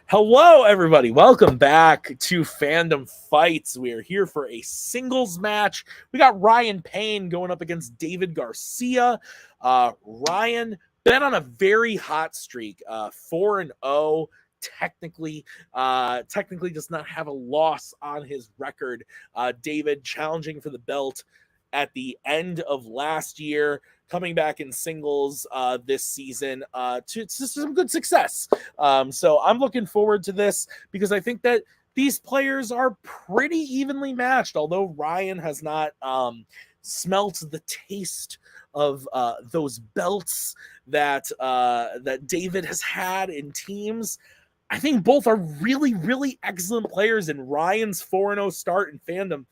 Hello, everybody. Welcome back to Fandom Fights. We are here for a singles match. We got Ryan Payne going up against David Garcia. Ryan been on a very hot streak, 4-0. Technically does not have a loss on his record. David challenging for the belt at the end of last year, coming back in singles this season to some good success. So I'm looking forward to this because I think that these players are pretty evenly matched, although Ryan has not smelt the taste of those belts that David has had in teams. I think both are really, really excellent players, and Ryan's 4-0 start in Fandom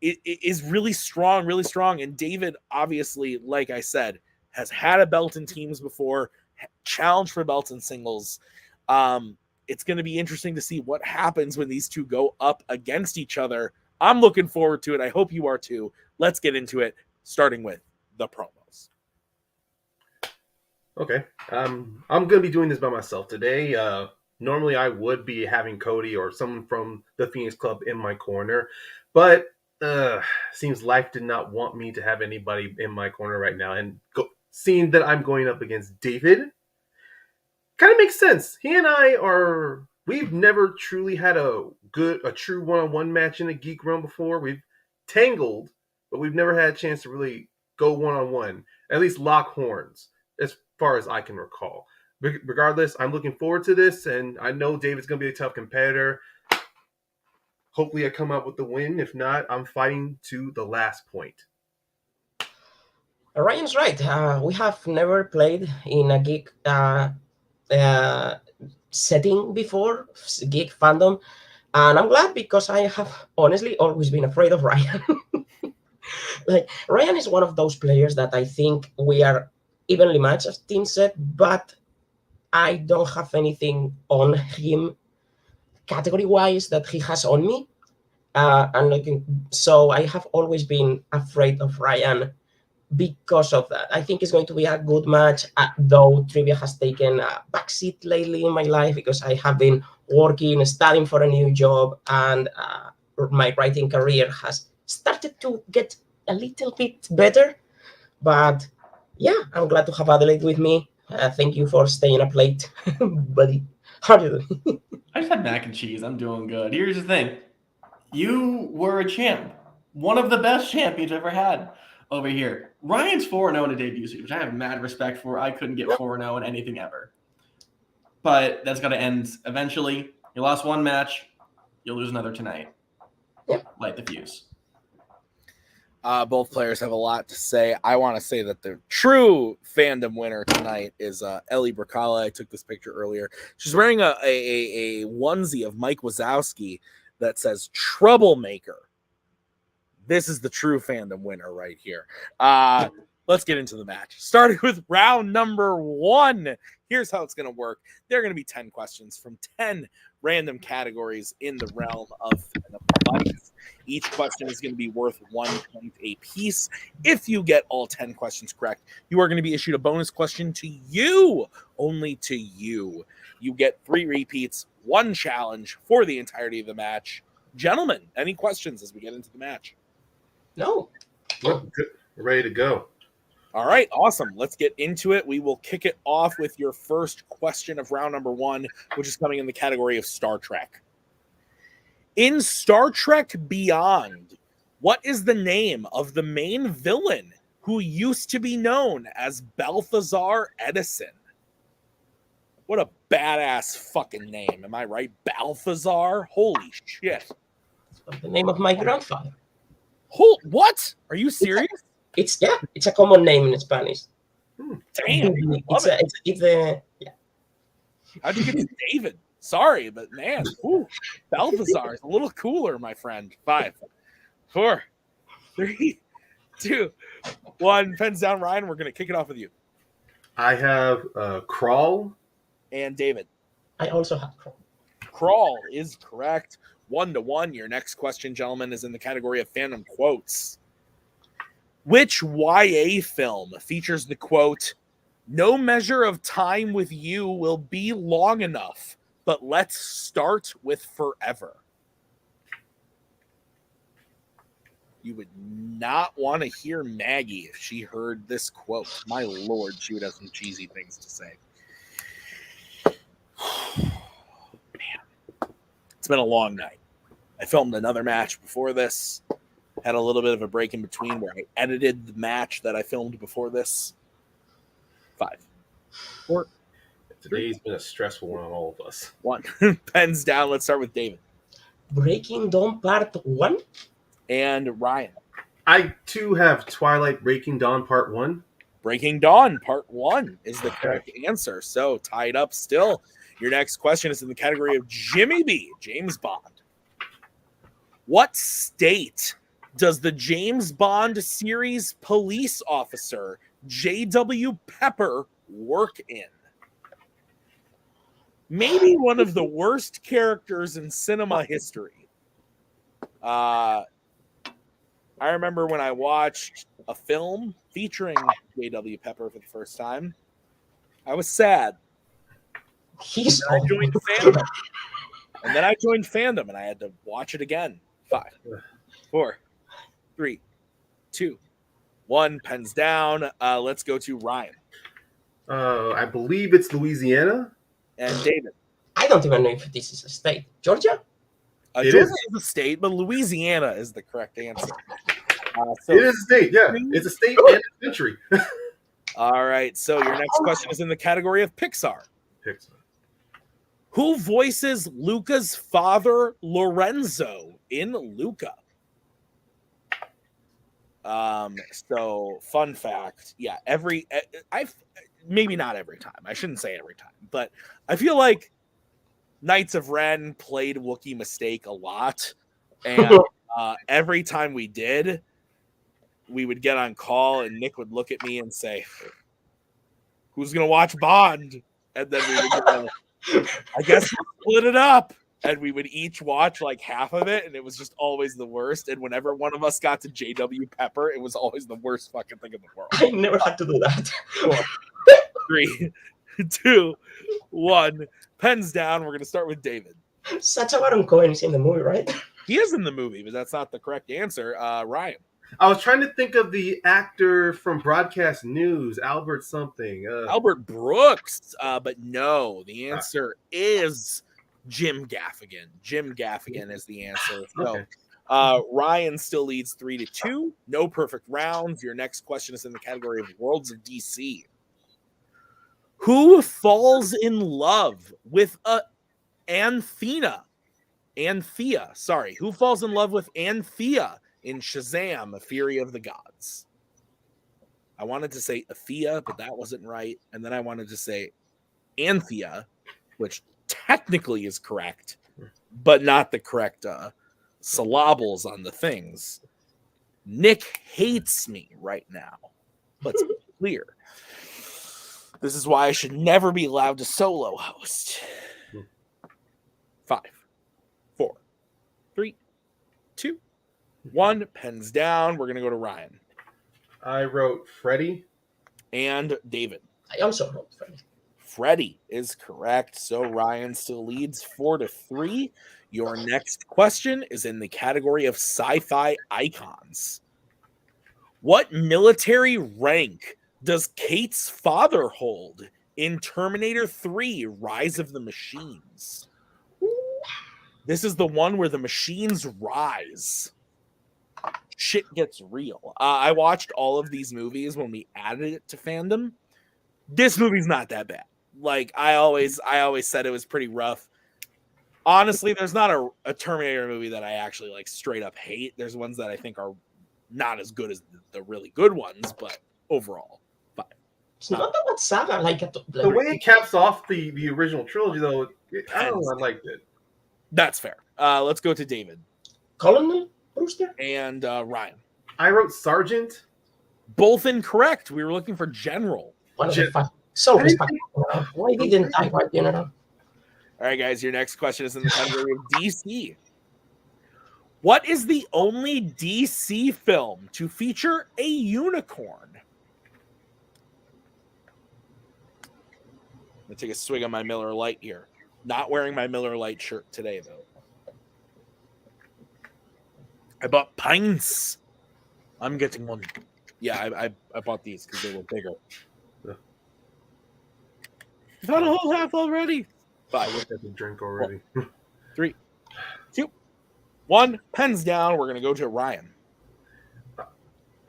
it is really strong. And David, obviously, like I said, has had a belt in teams before, challenged for belts in singles. It's going to be interesting to see what happens when these two go up against each other. I'm looking forward to it. I hope you are too. Let's get into it, starting with the promos. Okay. I'm going to be doing this by myself today. Normally, I would be having Cody or someone from the Phoenix Club in my corner, but seems life did not want me to have anybody in my corner right now. And seeing that I'm going up against David kind of makes sense. He and we've never truly had a true one-on-one match in the Geek Realm before. We've tangled, but we've never had a chance to really go one-on-one, at least lock horns, as far as I can recall. Regardless, I'm looking forward to this, and I know David's going to be a tough competitor. Hopefully I come out with the win. If not, I'm fighting to the last point. Ryan's right. We have never played in a geek setting before, geek fandom. And I'm glad because I have honestly always been afraid of Ryan. Like, Ryan is one of those players that I think we are evenly matched as team set, but I don't have anything on him category-wise that he has on me. So I have always been afraid of Ryan because of that. I think it's going to be a good match, though trivia has taken a backseat lately in my life because I have been working, studying for a new job, and my writing career has started to get a little bit better. But yeah, I'm glad to have Adelaide with me. Thank you for staying up late, buddy. How do you do? I just had mac and cheese. I'm doing good. Here's the thing. You were a champ. One of the best champions I've ever had over here. Ryan's 4-0 in a debut season, which I have mad respect for. I couldn't get 4-0 in anything ever. But that's got to end eventually. You lost one match. You'll lose another tonight. Yeah. Light the fuse. Both players have a lot to say. I want to say that the true Fandom winner tonight is Ellie Bracala. I took this picture earlier. She's wearing a onesie of Mike Wazowski that says Troublemaker. This is the true Fandom winner right here. Let's get into the match. Starting with round number 1. Here's how it's going to work. There are going to be 10 questions from 10 random categories in the realm of Fandom fights. Each question is going to be worth 1 point a piece. If you get all 10 questions correct, you are going to be issued a bonus question to you, only to you. You get 3 repeats, 1 challenge for the entirety of the match. Gentlemen, any questions as we get into the match? No. Good. We're ready to go. All right, awesome. Let's get into it. We will kick it off with your first question of round number 1, which is coming in the category of Star Trek. In Star Trek Beyond, what is the name of the main villain who used to be known as Balthazar Edison? What a badass fucking name. Am I right? Balthazar? Holy shit. That's the name of my grandfather. What? Are you serious? It's a common name in Spanish. Damn. Yeah. How'd you get to David? Sorry, but man, Balthazar is a little cooler, my friend. 5, 4, 3, 2, 1. Pens down, Ryan. We're going to kick it off with you. I have Crawl. And David. I also have Crawl. Crawl is correct. 1-1. Your next question, gentlemen, is in the category of Fandom quotes. Which YA film features the quote, "No measure of time with you will be long enough but let's start with forever. You would not want to hear Maggie if she heard this quote. My Lord, she would have some cheesy things to say. Man, it's been a long night. I filmed another match before this. Had a little bit of a break in between where I edited the match that I filmed before this. 5, 4. Today's been a stressful one on all of us. 1. Pens down. Let's start with David. Breaking Dawn Part 1? And Ryan. I, too, have Twilight Breaking Dawn Part 1. Breaking Dawn Part 1 is the correct answer. So, tied up still. Your next question is in the category of Jimmy B, James Bond. What state does the James Bond series police officer J.W. Pepper work in? Maybe one of the worst characters in cinema history. I remember when I watched a film featuring J.W. Pepper for the first time, I was sad. He's I joined Fandom. And then I joined Fandom and I had to watch it again. 5, 4, 3, 2, 1. Pens down. Let's go to Ryan. I believe it's Louisiana. And David. I don't even know if this is a state. Georgia? Georgia is a state, but Louisiana is the correct answer. So it is a state, yeah. It's a state and a century. All right, so your next question is in the category of Pixar. Pixar. Who voices Luca's father, Lorenzo, in Luca? So fun fact, yeah, maybe not every time. I shouldn't say every time, but I feel like Knights of Ren played Wookiee Mistake a lot, and every time we did, we would get on call, and Nick would look at me and say, "Who's gonna watch Bond?" And then we would go, "I guess we'll split it up." And we would each watch like half of it, and it was just always the worst. And whenever one of us got to J.W. Pepper, it was always the worst fucking thing in the world. I never had to do that. 4, 3, 2, 1. Pens down. We're going to start with David. Sacha Baron Cohen is in the movie, right? He is in the movie, but that's not the correct answer. Ryan. I was trying to think of the actor from Broadcast News, Albert something. Albert Brooks. But no, the answer is Jim Gaffigan. Jim Gaffigan is the answer. So, Ryan still leads 3-2. No perfect rounds. Your next question is in the category of Worlds of DC. Who falls in love with Anthea? Who falls in love with Anthea in Shazam, A Fury of the Gods? I wanted to say Athea, but that wasn't right. And then I wanted to say Anthea, which technically is correct, but not the correct syllables on the things. Nick hates me right now. Let's be clear. This is why I should never be allowed to solo host. 5, 4, 3, 2, 1. Pens down. We're going to go to Ryan. I wrote Freddie. And David. I also wrote Freddie. Freddie is correct. So Ryan still leads 4-3. Your next question is in the category of sci-fi icons. What military rank does Kate's father hold in Terminator 3, Rise of the Machines? This is the one where the machines rise. Shit gets real. I watched all of these movies when we added it to Fandom. This movie's not that bad. Like I always said it was pretty rough. Honestly, there's not a Terminator movie that I actually like straight up hate. There's ones that I think are not as good as the really good ones, but overall, fine. It's not that bad saga. Like the way it caps off the original trilogy, though, I don't know. I liked it. That's fair. Let's go to David. Colonel Brewster and Ryan. I wrote Sergeant. Both incorrect. We were looking for General. So respectful. Why didn't I write General? All right, guys. Your next question is in the category of DC. What is the only DC film to feature a unicorn? I'm going to take a swig on my Miller Lite here. Not wearing my Miller Lite shirt today, though. I bought pints. I'm getting one. Yeah, I bought these because they were bigger. Yeah. You've had a whole half already. I 5, looked at the drink already. 3, 2, 1. Pens down. We're going to go to Ryan.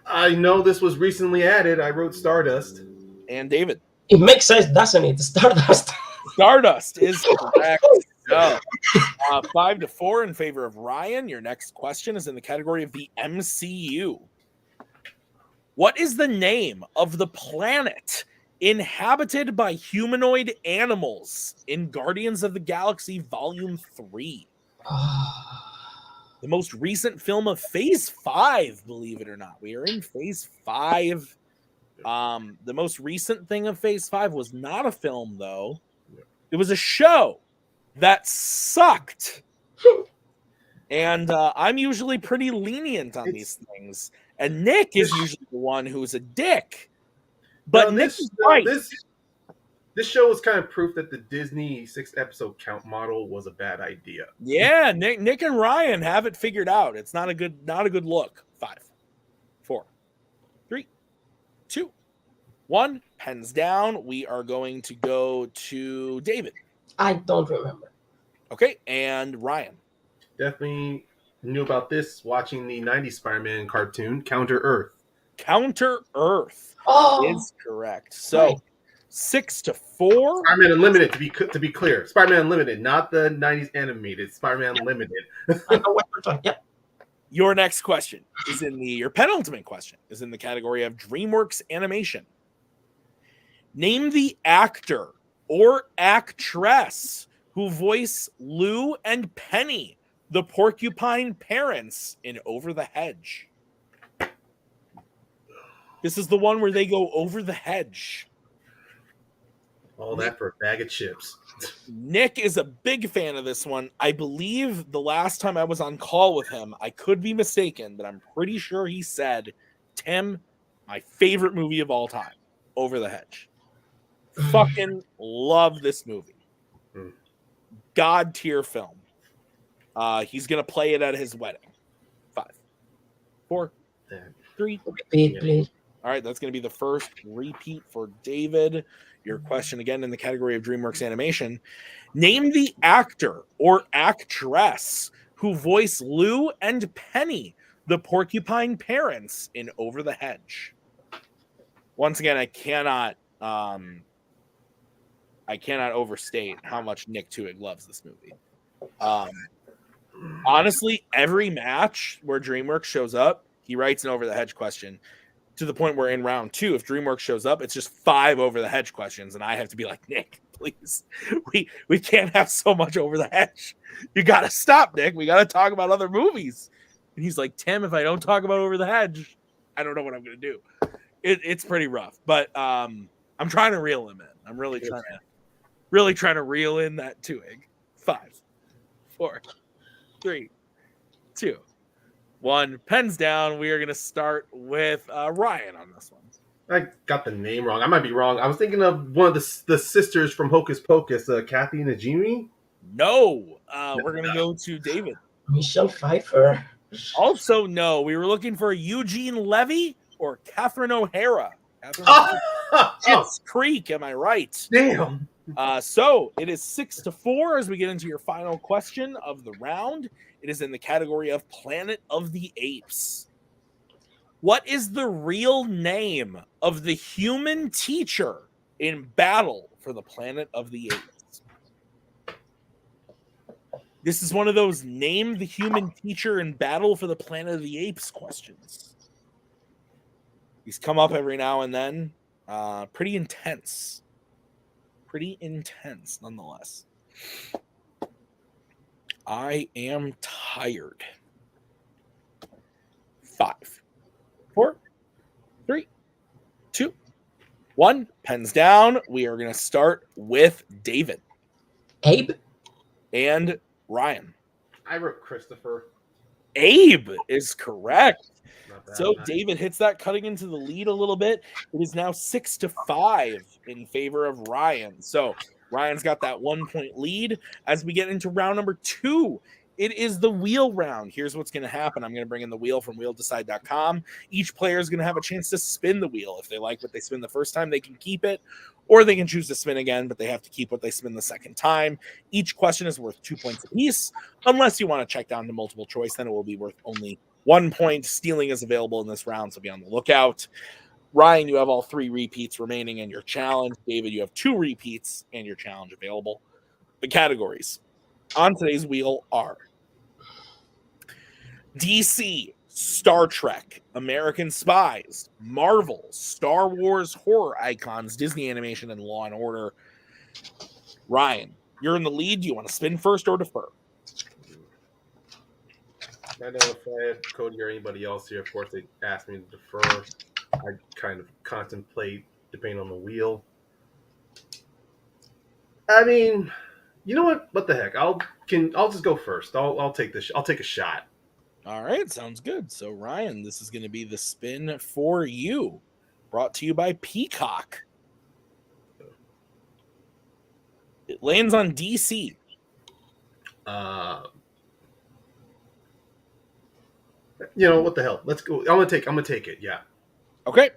I know this was recently added. I wrote Stardust. And David. It makes sense, doesn't it? Stardust. Stardust is correct. So, 5-4 in favor of Ryan. Your next question is in the category of the MCU. What is the name of the planet inhabited by humanoid animals in Guardians of the Galaxy Volume 3? The most recent film of Phase 5, believe it or not. We are in Phase 5. The most recent thing of Phase 5 was not a film, though. It was a show that sucked. And I'm usually pretty lenient on these things. And Nick is usually the one who's a dick. But this show was kind of proof that the Disney 6-episode count model was a bad idea. Yeah, Nick and Ryan have it figured out. It's not a good look. 5, 4, 3, 2, 1. Pens down. We are going to go to David. I don't remember. Okay, and Ryan. Definitely knew about this watching the 90s Spider-Man cartoon, Counter Earth. Counter Earth is correct. So, Right. 6-4. Spider-Man Unlimited, to be clear. Spider-Man Unlimited, not the 90s animated. Spider-Man Unlimited. I know what you're talking. Yep. Your next question is your penultimate question is in the category of DreamWorks animation. Name the actor or actress who voice Lou and Penny, the porcupine parents, in Over the Hedge. This is the one where they go over the hedge. All that for a bag of chips. Nick is a big fan of this one. I believe the last time I was on call with him, I could be mistaken, but I'm pretty sure he said, Tim, my favorite movie of all time, Over the Hedge. Fucking love this movie. God tier film. He's going to play it at his wedding. 5, 4, 3. Repeat, please. All right, that's going to be the first repeat for David. Your question again in the category of DreamWorks animation. Name the actor or actress who voice Lou and Penny, the porcupine parents, in Over the Hedge. Once again, I cannot overstate how much Nick Tuig loves this movie. Honestly, every match where DreamWorks shows up, he writes an Over the Hedge question, to the point where in round 2, if DreamWorks shows up, it's just 5 Over the Hedge questions, and I have to be like, Nick, please, we can't have so much Over the Hedge. You got to stop, Nick. We got to talk about other movies. And he's like, Tim, if I don't talk about Over the Hedge, I don't know what I'm going to do. It's pretty rough, but I'm trying to reel him in. I'm really trying to reel in that Tuig. 5, 4, 3, 2, 1. Pens down. We are going to start with Ryan on this one. I got the name wrong. I might be wrong. I was thinking of one of the sisters from Hocus Pocus, Kathy Najimy. No. We're going to go to David. Michelle Pfeiffer. Also, no. We were looking for Eugene Levy or Catherine O'Hara. It's Creek, am I right? Damn. So it is 6-4 as we get into your final question of the round. It is in the category of Planet of the Apes. What is the real name of the human teacher in Battle for the Planet of the Apes? This is one of those name the human teacher in Battle for the Planet of the Apes questions. These come up every now and then. Pretty intense. Pretty intense, nonetheless. I am tired. 5, 4, 3, 2, 1. Pens down. We are going to start with David. Abe? And Ryan. I wrote Christopher. Abe is correct. So Nice. David hits that, cutting into the lead a little bit. It is now 6-5 in favor of Ryan. So Ryan's got that 1-point lead. As we get into round number 2, it is the wheel round. Here's what's going to happen. I'm going to bring in the wheel from wheeldecide.com. Each player is going to have a chance to spin the wheel. If they like what they spin the first time, they can keep it, or they can choose to spin again, but they have to keep what they spin the second time. Each question is worth 2 points apiece. Unless you want to check down to multiple choice, then it will be worth only 1 point. Stealing is available in this round, so be on the lookout. Ryan, you have all 3 repeats remaining in your challenge. David, you have 2 repeats and your challenge available. The categories on today's wheel are DC, Star Trek, American Spies, Marvel, Star Wars, horror icons, Disney animation, and Law and Order. Ryan, you're in the lead. Do you want to spin first or defer? I know if I had Cody or anybody else here, of course, they asked me to defer. I kind of contemplate depending on the wheel. I mean, you know what? What the heck? I'll just go first. I'll take this. I'll take a shot. All right, sounds good. So Ryan, this is going to be the spin for you, brought to you by Peacock. It lands on DC. You know what the hell? Let's go. I'm gonna take it. Yeah. Okay.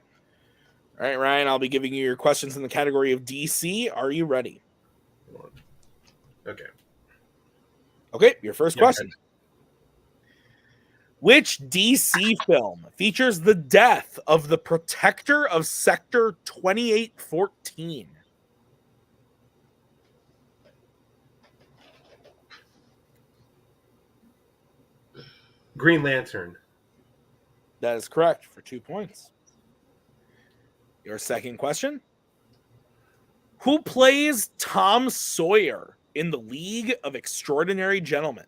All right, Ryan, I'll be giving you your questions in the category of DC. Are you ready? Okay. Okay, your first question. Ready. Which DC film features the death of the protector of Sector 2814? Green Lantern. That is correct for 2 points. Your second question. Who plays Tom Sawyer in the League of Extraordinary Gentlemen?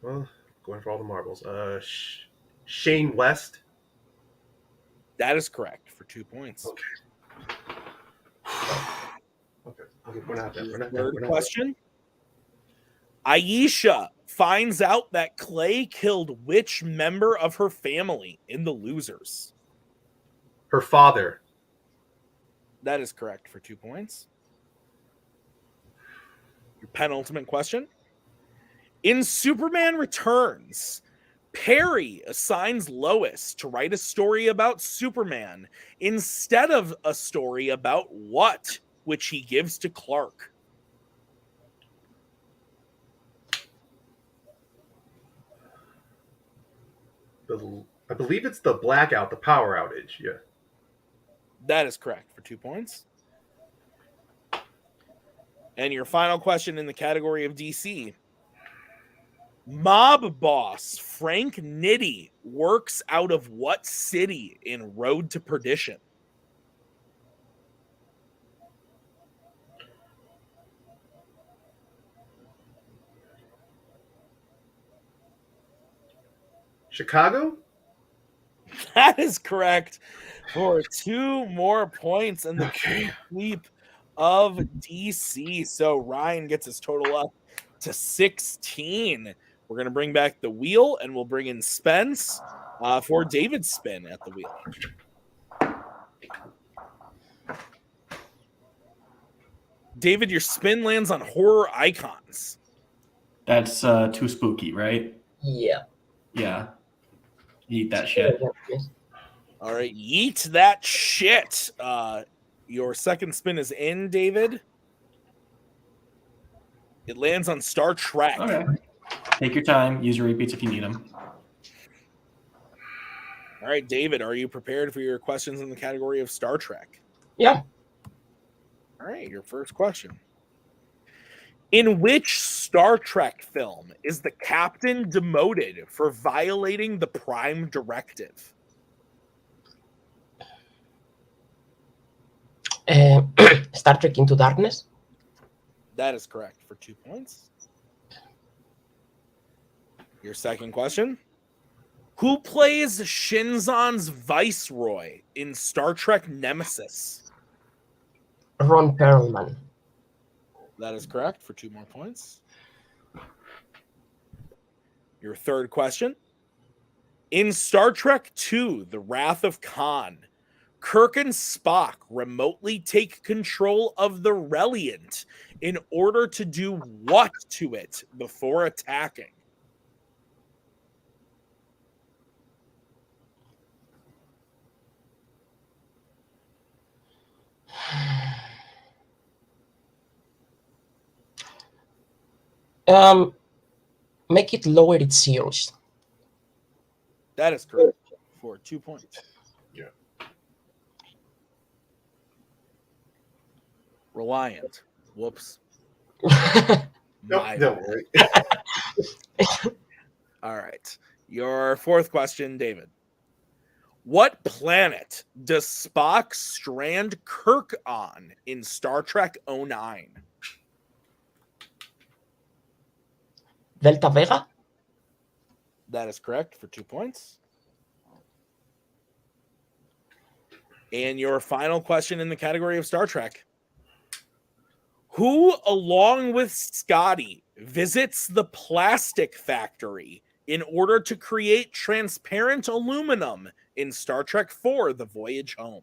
Well, going for all the marbles. Shane West. That is correct for 2 points. Okay. Okay. We're not done. Third question. Aisha finds out that Clay killed which member of her family in The Losers? Her father. That is correct for 2 points. Your penultimate question. In Superman Returns, Perry assigns Lois to write a story about Superman instead of a story about what, which he gives to Clark. I believe it's the blackout, the power outage. Yeah. That is correct for 2 points. And your final question in the category of DC. Mob boss Frank Nitti works out of what city in Road to Perdition? Chicago? That is correct for 2 more points in the sweep of DC. So Ryan gets his total up to 16. We're going to bring back the wheel, and we'll bring in Spence for David's spin at the wheel. David, your spin lands on horror icons. That's too spooky, right? Yeah. Yeah. Eat that shit. All right, yeet that shit. Your second spin is in, David. It lands on Star Trek. Okay. Take your time. Use your repeats if you need them. All right, David, are you prepared for your questions in the category of Star Trek? Yeah. All right, your first question. In which Star Trek film is the captain demoted for violating the Prime Directive? Star Trek Into Darkness. That is correct for 2 points. Your second question. Who plays Shinzon's Viceroy in Star Trek Nemesis? Ron Perlman. That is correct for 2 more points. Your third question. In Star Trek II, The Wrath of Khan, Kirk and Spock remotely take control of the Reliant in order to do what to it before attacking? Make it lower its zeros. That is correct for 2 points. Yeah. Reliant. Whoops. No, My don't bad. worry. All right. Your fourth question, David. What planet does Spock strand Kirk on in Star Trek 09? Delta Vega? That is correct for 2 points. And your final question in the category of Star Trek. Who, along with Scotty, visits the plastic factory in order to create transparent aluminum in Star Trek IV, The Voyage Home?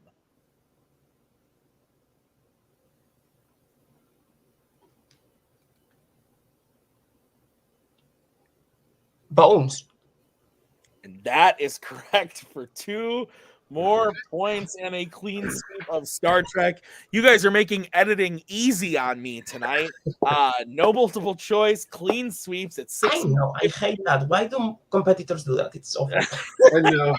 Bones. And that is correct for 2 more points and a clean sweep of Star Trek. You guys are making editing easy on me tonight. No multiple choice, clean sweeps at 6. I know. I hate that. Why do competitors do that? It's awful. I know.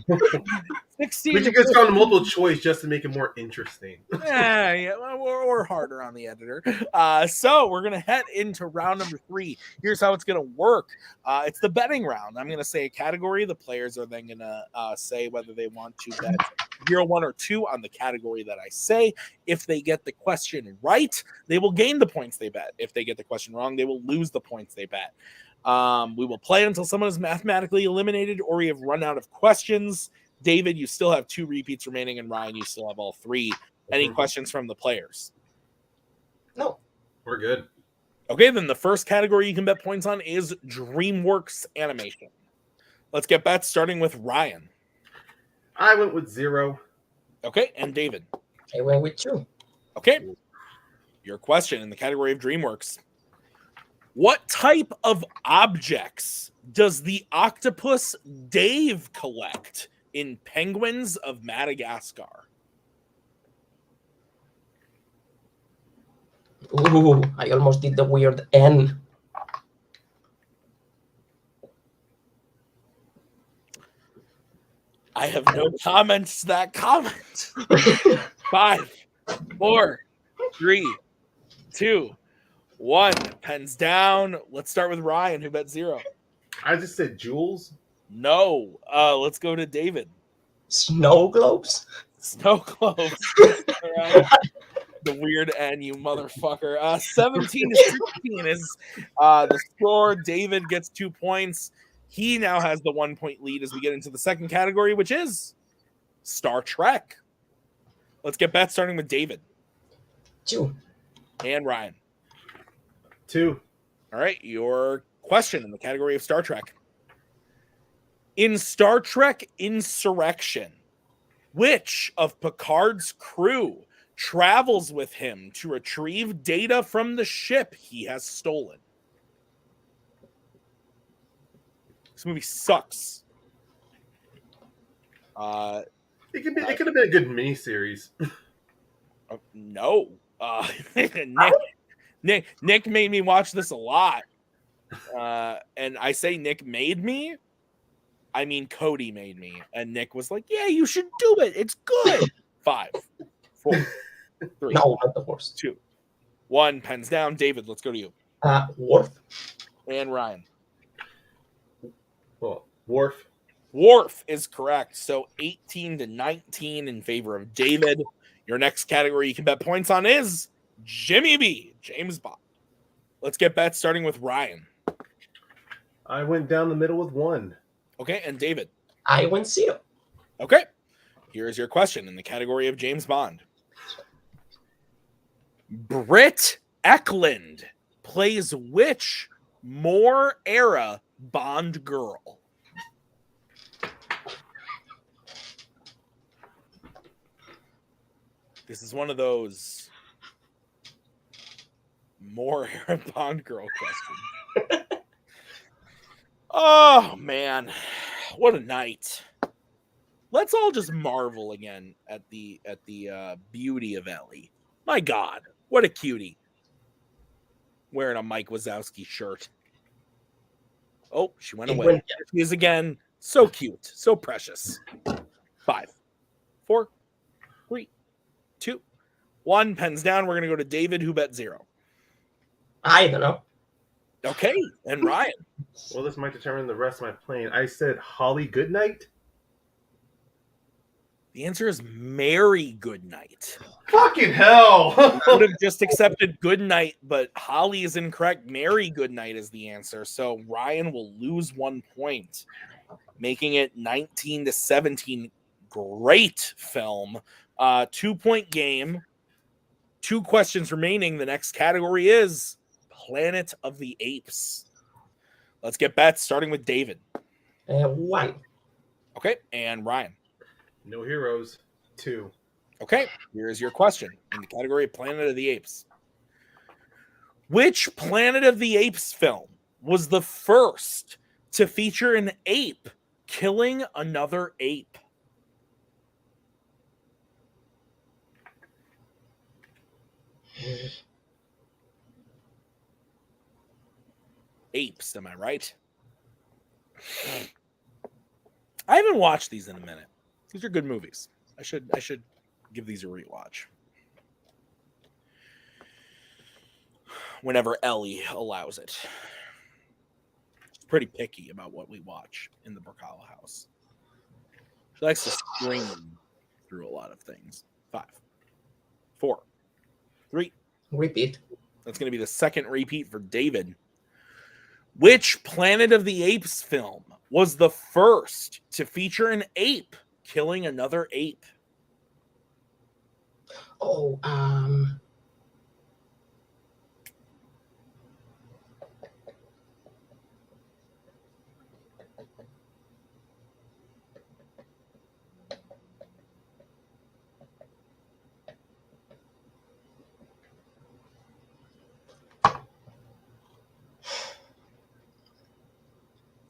16 We to should get on multiple choice just to make it more interesting. yeah, or harder on the editor. So we're gonna head into round number 3. Here's how it's gonna work. It's the betting round. I'm gonna say a category. The players are then gonna say whether they want to bet 0, 1, or 2 on the category that I say. If they get the question right, they will gain the points they bet. If they get the question wrong, they will lose the points they bet. We will play until someone is mathematically eliminated or we have run out of questions. David, you still have 2 repeats remaining, and Ryan, you still have all 3. Any questions from the players? No. We're good. Okay, then the first category you can bet points on is DreamWorks animation. Let's get bets, starting with Ryan. I went with 0. Okay, and David. I went with 2. Okay, your question in the category of DreamWorks. What type of objects does the octopus Dave collect in Penguins of Madagascar? Ooh, I almost did the weird N. I have no comments to that comment. 5, 4, 3, 2, 1. Pens down. Let's start with Ryan, who bet 0. I just said Jules. No. Let's go to David. Snow globes? Snow globes. The weird N, you motherfucker. 17 to 16 is the score. David gets 2 points. He now has the 1 point lead as we get into the second category, which is Star Trek. Let's get bets, starting with David. 2. And Ryan. 2. All right, your question in the category of Star Trek. In Star Trek Insurrection, which of Picard's crew travels with him to retrieve data from the ship he has stolen? This movie sucks. It could have been a good miniseries. No. Nick made me watch this a lot. And I say Nick made me. I mean Cody made me. And Nick was like, yeah, you should do it. It's good. 5, 4, 3, No, not the worst. 2, 1. Pens down. David, let's go to you. Worf. And Ryan. Well, Worf. Worf is correct. So 18 to 19 in favor of David. Your next category you can bet points on is Jimmy B, James Bond. Let's get bets, starting with Ryan. I went down the middle with 1. Okay, and David. I went 0. Okay, here's your question in the category of James Bond. Britt Eklund plays which Moore era Bond girl? This is one of those more Aaron Bond girl questions. Oh man, what a night! Let's all just marvel again at the beauty of Ellie. My God, what a cutie! Wearing a Mike Wazowski shirt. Oh, she went away. There she is again. So cute, so precious. 5, 4, 3, 2, 1. Pens down. We're gonna go to David, who bet 0. I don't know. Okay, and Ryan. Well, this might determine the rest of my plane. I said Holly Goodnight. The answer is Mary Goodnight. Fucking hell! Would have just accepted Goodnight, but Holly is incorrect. Mary Goodnight is the answer. So Ryan will lose 1 point, making it 19-17. Great film. 2-point game. 2 questions remaining. The next category is Planet of the Apes. Let's get bets, starting with David. 1. Okay, and Ryan. No Heroes. 2. Okay, here is your question in the category of Planet of the Apes. Which Planet of the Apes film was the first to feature an ape killing another ape? Apes, am I right? I haven't watched these in a minute. These are good movies. I should give these a rewatch whenever Ellie allows it. She's pretty picky about what we watch in the Burkala house. She likes to scream through a lot of things. 5, 4, 3. Repeat. That's going to be the second repeat for David. Which Planet of the Apes film was the first to feature an ape killing another ape? Oh,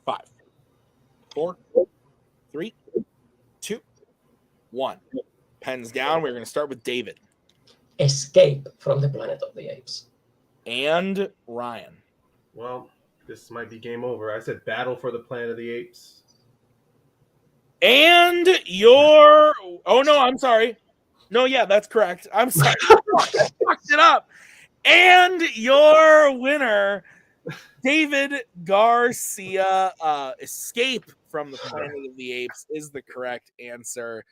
Five, 4, 3, 2, 1. Pens down. We're going to start with David. Escape from the Planet of the Apes. And Ryan. Well, this might be game over. I said Battle for the Planet of the Apes. And your... Oh, no, I'm sorry. No, yeah, that's correct. I'm sorry. I fucked it up. And your winner, David Garcia. Escape from the Planet of the Apes is the correct answer.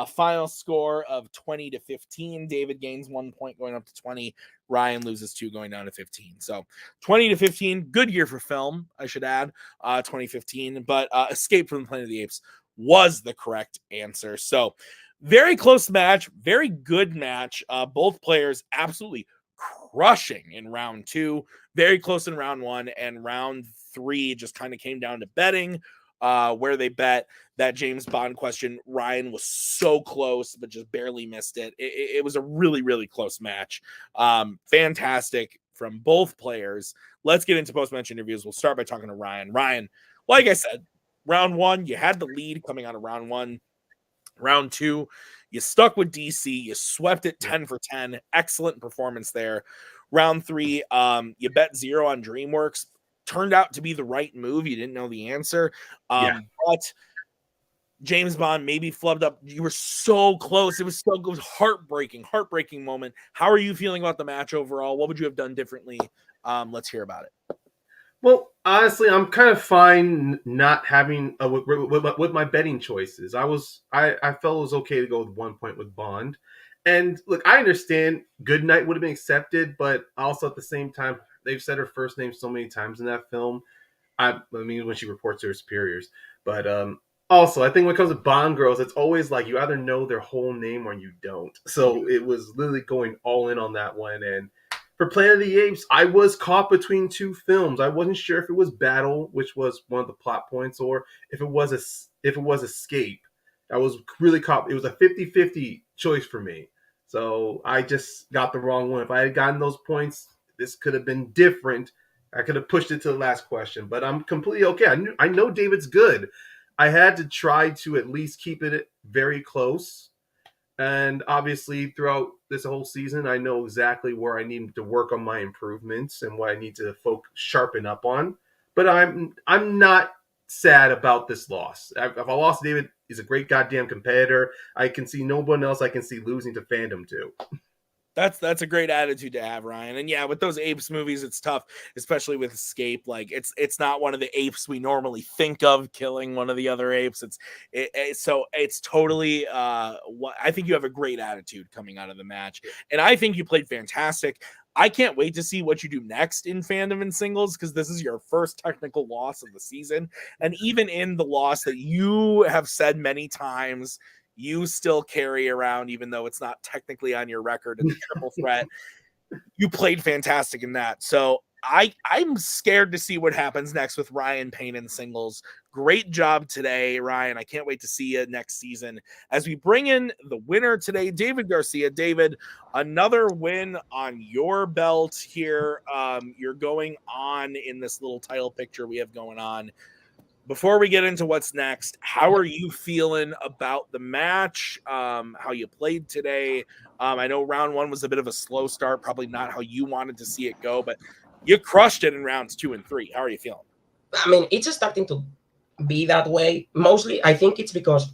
Final score of 20-15. David gains 1 point, going up to 20. Ryan loses 2, going down to 15. So 20-15, good year for film, I should add, 2015. But Escape from the Planet of the Apes was the correct answer. So very close match, very good match. Both players absolutely crushing in round 2, very close in round 1, and round 3 just kind of came down to betting, where they bet that James Bond question. Ryan was so close, but just barely missed it. It was a really, really close match. Fantastic from both players. Let's get into post-match interviews. We'll start by talking to Ryan. Ryan, like I said, round 1, you had the lead coming out of round 1. Round 2, you stuck with DC. You swept it 10 for 10. Excellent performance there. Round 3, you bet 0 on DreamWorks. Turned out to be the right move. You didn't know the answer. But James Bond maybe flubbed up. You were so close. It was heartbreaking moment. How are you feeling about the match overall? What would you have done differently? Let's hear about it. Well, honestly, I'm kind of fine not having with my betting choices. I felt it was okay to go with 1 point with Bond. And look, I understand Goodnight would have been accepted, but also at the same time, they've said her first name so many times in that film. I mean, when she reports to her superiors. But also, I think when it comes to Bond girls, it's always like you either know their whole name or you don't. So it was literally going all in on that one. And for Planet of the Apes, I was caught between 2 films. I wasn't sure if it was Battle, which was one of the plot points, or if it was Escape. I was really caught. It was a 50-50 choice for me. So I just got the wrong one. If I had gotten those points, this could have been different. I could have pushed it to the last question, but I'm completely okay. I know David's good. I had to try to at least keep it very close. And obviously, throughout this whole season, I know exactly where I need to work on my improvements and what I need to sharpen up on. But I'm not sad about this loss. If I lost, David is a great goddamn competitor. I can see no one else I can see losing to Fandom to. That's a great attitude to have, Ryan. And yeah, with those apes movies, it's tough, especially with Escape. Like it's not one of the apes we normally think of killing one of the other apes. So it's totally what I think you have a great attitude coming out of the match, and I think you played fantastic. I can't wait to see what you do next in Fandom and singles, because this is your first technical loss of the season, and even in the loss that you have said many times you still carry around, even though it's not technically on your record in the triple threat. You played fantastic in that. So I'm scared to see what happens next with Ryan Payne in singles. Great job today, Ryan. I can't wait to see you next season. As we bring in the winner today, David Garcia. David, another win on your belt here. You're going on in this little title picture we have going on. Before we get into what's next, how are you feeling about the match? How you played today? I know round one was a bit of a slow start, probably not how you wanted to see it go, but you crushed it in rounds 2 and 3. How are you feeling? I mean, it's starting to be that way. Mostly, I think it's because,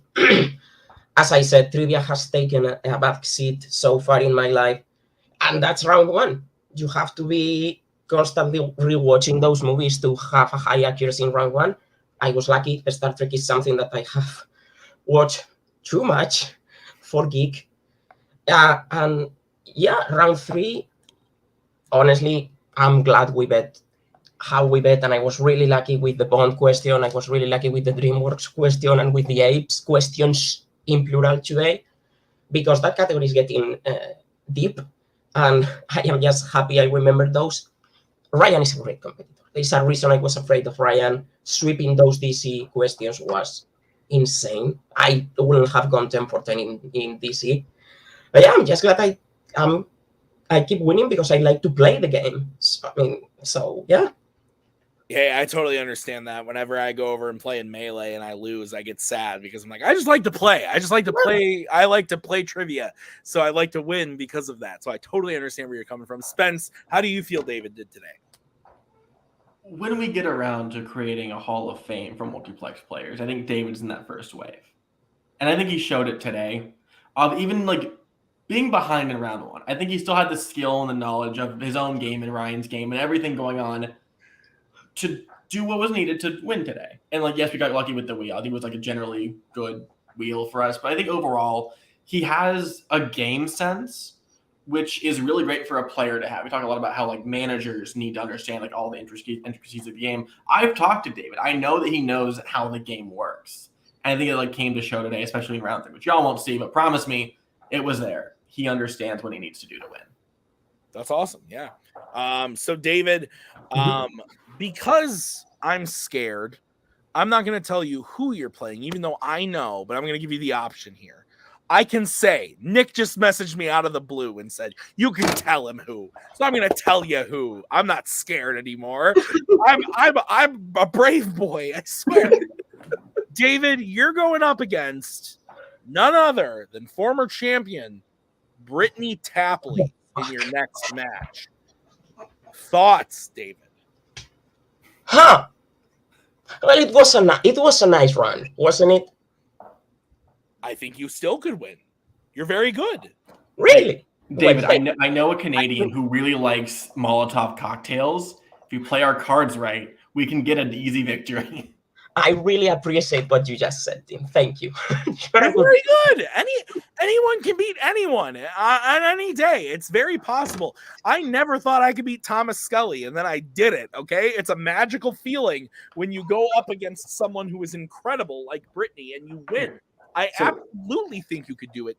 as I said, trivia has taken a back seat so far in my life, and that's round one. You have to be constantly rewatching those movies to have a high accuracy in round one. I was lucky. Star Trek is something that I have watched too much for geek. And yeah, round 3, honestly, I'm glad we bet how we bet, and I was really lucky with the Bond question. I was really lucky with the DreamWorks question and with the apes questions in plural today, because that category is getting deep, and I am just happy I remembered those. Ryan is a great competitor. There's a reason I was afraid of Ryan. Sweeping those DC questions was insane. I wouldn't have gone 10 for 10 in DC. But yeah, I'm just glad I keep winning because I like to play the game. So yeah. Yeah, I totally understand that. Whenever I go over and play in Melee and I lose, I get sad because I'm like, I just like to play. I like to play trivia. So I like to win because of that. So I totally understand where you're coming from. Spence, how do you feel David did today? When we get around to creating a Hall of Fame for multiplex players, I think David's in that first wave. And I think he showed it today. Even like being behind in round 1, I think he still had the skill and the knowledge of his own game and Ryan's game and everything going on to do what was needed to win today. And like, yes, we got lucky with the wheel. I think it was like a generally good wheel for us. But I think overall, he has a game sense, which is really great for a player to have. We talk a lot about how like managers need to understand like all the intricacies of the game. I've talked to David. I know that he knows how the game works. And I think it like came to show today, especially in round 3, which y'all won't see, but promise me it was there. He understands what he needs to do to win. That's awesome. Yeah. So David, because I'm scared, I'm not going to tell you who you're playing, even though I know, but I'm going to give you the option here. I can say, Nick just messaged me out of the blue and said, you can tell him who. So I'm going to tell you who. I'm not scared anymore. I'm a brave boy, I swear. David, you're going up against none other than former champion Brittany Tapley in your next match. Thoughts, David? Well, it was a nice run, wasn't it? I think you still could win. You're very good. Really? David, I know a Canadian who really likes Molotov cocktails. If you play our cards right, we can get an easy victory. I really appreciate what you just said, Tim. Thank you. You're very good. Anyone can beat anyone on any day. It's very possible. I never thought I could beat Thomas Scully, and then I did it, okay? It's a magical feeling when you go up against someone who is incredible like Brittany and you win. I absolutely think you could do it,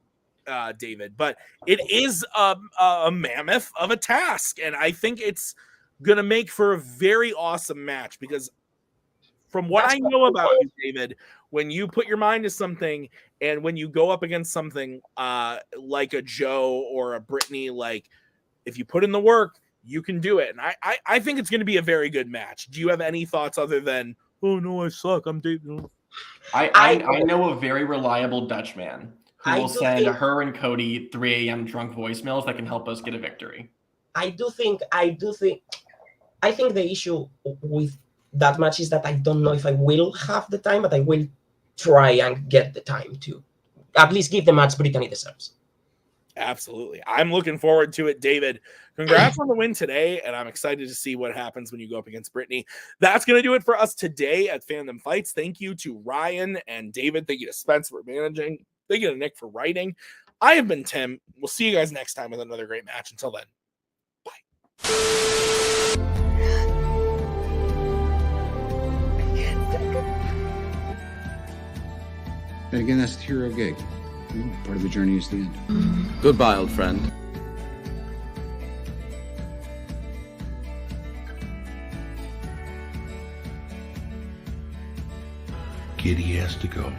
David, but it is a mammoth of a task, and I think it's going to make for a very awesome match because from what I know about you, David, when you put your mind to something and when you go up against something like a Joe or a Brittany, like if you put in the work, you can do it. And I think it's going to be a very good match. Do you have any thoughts other than, oh no, I suck, I'm dating? I know a very reliable Dutch man who I will do send think- her and Cody 3 a.m. drunk voicemails that can help us get a victory. I think the issue with that match is that I don't know if I will have the time, but I will try and get the time to at least give the match Brittany deserves. Absolutely. I'm looking forward to it, David. Congrats on the win today, and I'm excited to see what happens when you go up against Brittany. That's going to do it for us today at Fandom Fights. Thank you to Ryan and David. Thank you to Spence for managing. Thank you to Nick for writing. I have been Tim. We'll see you guys next time with another great match. Until then, bye. And again, that's the hero gig. Part of the journey is the end. Goodbye, old friend. Kitty has to go.